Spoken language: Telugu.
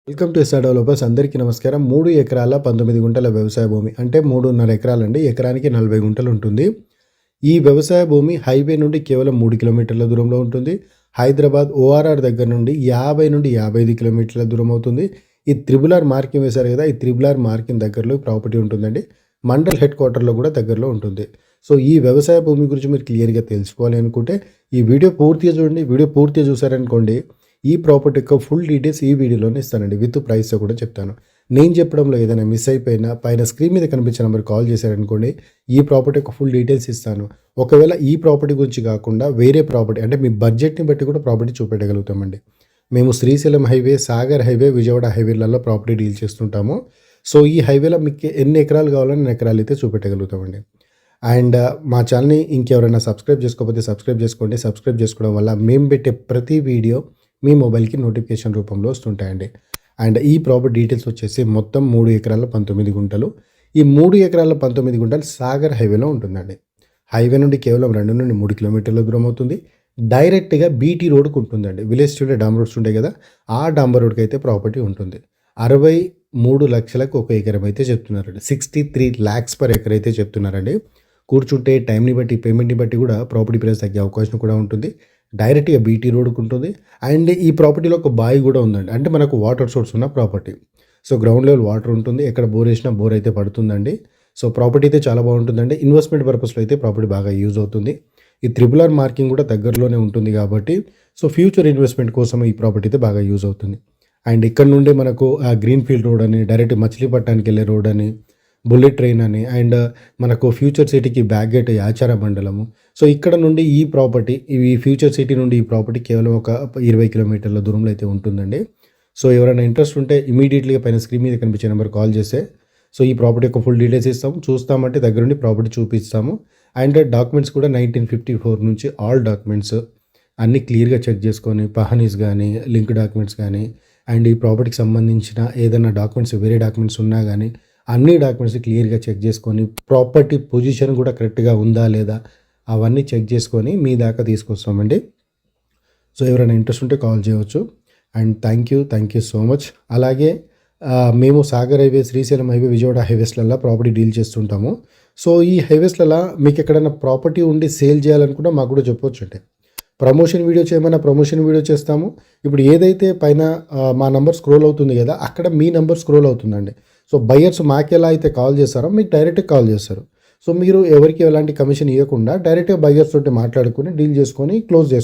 Welcome to SR developers. అందరికీ నమస్కారం. 3 ఎకరాల 19 గుంటల వ్యవసాయ భూమి అంటే 3.5 ఎకరాలండి. ఎకరానికి 40 గుంటలు ఉంటుంది. ఈ వ్యవసాయ భూమి హైవే నుండి కేవలం 3 కిలోమీటర్ల దూరంలో ఉంటుంది. హైదరాబాద్ ఓఆర్ఆర్ దగ్గర నుండి 50 నుండి 55 కిలోమీటర్ల దూరం అవుతుంది. ఈ త్రిబుల్ ఆర్ మార్కింగ్ వేశారు కదా, ఈ త్రిబుల్ ఆర్ మార్కింగ్ దగ్గరలో ప్రాపర్టీ ఉంటుందండి. మండల్ హెడ్ క్వార్టర్లో కూడా దగ్గరలో ఉంటుంది. సో ఈ వ్యవసాయ భూమి గురించి మీరు క్లియర్గా తెలుసుకోవాలి అనుకుంటే ఈ వీడియో పూర్తిగా చూడండి. వీడియో పూర్తిగా చూసారనుకోండి, ఈ ప్రాపర్టీ యొక్క ఫుల్ డీటెయిల్స్ ఈ వీడియోలోనే ఇస్తానండి. విత్ ప్రైస్తో కూడా చెప్తాను. నేను చెప్పడంలో ఏదైనా మిస్ అయిపోయినా పైన స్క్రీన్ మీద కనిపించే నెంబర్ కాల్ చేశారనుకోండి, ఈ ప్రాపర్టీ యొక్క ఫుల్ డీటెయిల్స్ ఇస్తాను. ఒకవేళ ఈ ప్రాపర్టీ గురించి కాకుండా వేరే ప్రాపర్టీ అంటే మీ బడ్జెట్ని బట్టి కూడా ప్రాపర్టీ చూపెట్టగలుగుతామండి. మేము శ్రీశైలం హైవే, సాగర్ హైవే, విజయవాడ హైవేలలో ప్రాపర్టీ డీల్ చేస్తుంటాము. సో ఈ హైవేలో మీకు ఎన్ని ఎకరాలు కావాలని ఎన్ని ఎకరాలు అయితే చూపెట్టగలుగుతామండి. అండ్ మా ఛానల్ని ఇంకెవరైనా సబ్స్క్రైబ్ చేసుకోకపోతే సబ్స్క్రైబ్ చేసుకోండి. సబ్స్క్రైబ్ చేసుకోవడం వల్ల మేము పెట్టే ప్రతి వీడియో మీ మొబైల్కి నోటిఫికేషన్ రూపంలో వస్తుంటాయండి. అండ్ ఈ ప్రాపర్టీ డీటెయిల్స్ వచ్చేసి మొత్తం 3 ఎకరాల 19 గుంటలు. ఈ 3 ఎకరాల 19 గుంటలు సాగర్ హైవేలో ఉంటుందండి. హైవే నుండి కేవలం 2 నుండి 3 కిలోమీటర్ల దూరం అవుతుంది. డైరెక్ట్గా బీటీ రోడ్కి ఉంటుందండి. విలేజ్ ఉండే డాంబర్ రోడ్స్ ఉంటాయి కదా, ఆ డాంబర్ రోడ్కి అయితే ప్రాపర్టీ ఉంటుంది. 63 లక్షలకు ఒక ఎకరం అయితే చెప్తున్నారండి. 63 lakhs per ఎకర్ అయితే చెప్తున్నారండి. కూర్చుంటే టైంని బట్టి, పేమెంట్ని బట్టి కూడా ప్రాపర్టీ ప్రైస్ తగ్గే అవకాశం కూడా ఉంటుంది. డైరెక్ట్గా బీటీ రోడ్కు ఉంటుంది. అండ్ ఈ ప్రాపర్టీలో ఒక బావి కూడా ఉందండి. అంటే మనకు వాటర్ సోర్స్ ఉన్న property. So ground level water ఉంటుంది. ఎక్కడ బోర్ వేసినా బోర్ అయితే పడుతుందండి. సో ప్రాపర్టీ అయితే చాలా బాగుంటుందండి. ఇన్వెస్ట్మెంట్ పర్పస్లో అయితే ప్రాపర్టీ బాగా యూజ్ అవుతుంది. ఈ త్రిబుల్ ఆర్ మార్కింగ్ కూడా దగ్గరలోనే ఉంటుంది కాబట్టి సో ఫ్యూచర్ ఇన్వెస్ట్మెంట్ కోసం ఈ ప్రాపర్టీ అయితే బాగా యూజ్ అవుతుంది. అండ్ ఇక్కడ నుండి మనకు గ్రీన్ ఫీల్డ్ రోడ్ అని, డైరెక్ట్ మచిలీపట్నానికి వెళ్ళే రోడ్ అని, బుల్లెట్ ట్రైన్ అని, అండ్ మనకు ఫ్యూచర్ సిటీకి బ్యాక్ గేట్ యాచార మండలము. సో ఇక్కడ నుండి ఈ ప్రాపర్టీ, ఈ ఫ్యూచర్ సిటీ నుండి ఈ ప్రాపర్టీ కేవలం ఒక 20 కిలోమీటర్ల దూరంలో అయితే ఉంటుందండి. సో ఎవరైనా ఇంట్రెస్ట్ ఉంటే ఇమీడియట్లీగా పైన స్క్రీన్ మీద కనిపించే నెంబర్ కాల్ చేస్తే సో ఈ ప్రాపర్టీ యొక్క ఫుల్ డీటెయిల్స్ ఇస్తాము. చూస్తామంటే దగ్గరుండి ప్రాపర్టీ చూపిస్తాము. అండ్ డాక్యుమెంట్స్ కూడా 1954 నుంచి ఆల్ డాక్యుమెంట్స్ అన్నీ క్లియర్గా చెక్ చేసుకొని, పహనీస్ కానీ, లింక్ డాక్యుమెంట్స్ కానీ, అండ్ ఈ ప్రాపర్టీకి సంబంధించిన ఏదైనా డాక్యుమెంట్స్, వేరే డాక్యుమెంట్స్ ఉన్నా కానీ అన్ని డాక్యుమెంట్స్ క్లియర్గా చెక్ చేసుకొని, ప్రాపర్టీ పొజిషన్ కూడా కరెక్ట్గా ఉందా లేదా అవన్నీ చెక్ చేసుకొని మీ దాకా తీసుకొస్తామండి. సో ఎవరైనా ఇంట్రెస్ట్ ఉంటే కాల్ చేయవచ్చు. And thank you so much. అలాగే మేము సాగర్ హైవే, శ్రీశైలం హైవే, విజయవాడ హైవేస్లలో ప్రాపర్టీ డీల్ చేస్తుంటాము. సో ఈ హైవేస్లలో మీకు ఎక్కడైనా ప్రాపర్టీ ఉండి సేల్ చేయాలనుకుంటే మాకు కూడా చెప్పవచ్చు. అంటే ప్రమోషన్ వీడియో చేయమన్నా ప్రమోషన్ వీడియో చేస్తాము. ఇప్పుడు ఏదైతే పైన మా నెంబర్ స్క్రోల్ అవుతుంది కదా, అక్కడ మీ నెంబర్ స్క్రోల్ అవుతుందండి. సో బయ్యర్స్ మాకెలా అయితే కాల్ చేస్తారో మీకు డైరెక్ట్గా కాల్ చేస్తారు. సో మీరు ఎవరికి ఎలాంటి కమిషన్ ఇవ్వకుండా డైరెక్ట్గా బయ్యర్స్ తోటి మాట్లాడుకొని డీల్ చేసుకొని క్లోజ్ చేసుకోండి.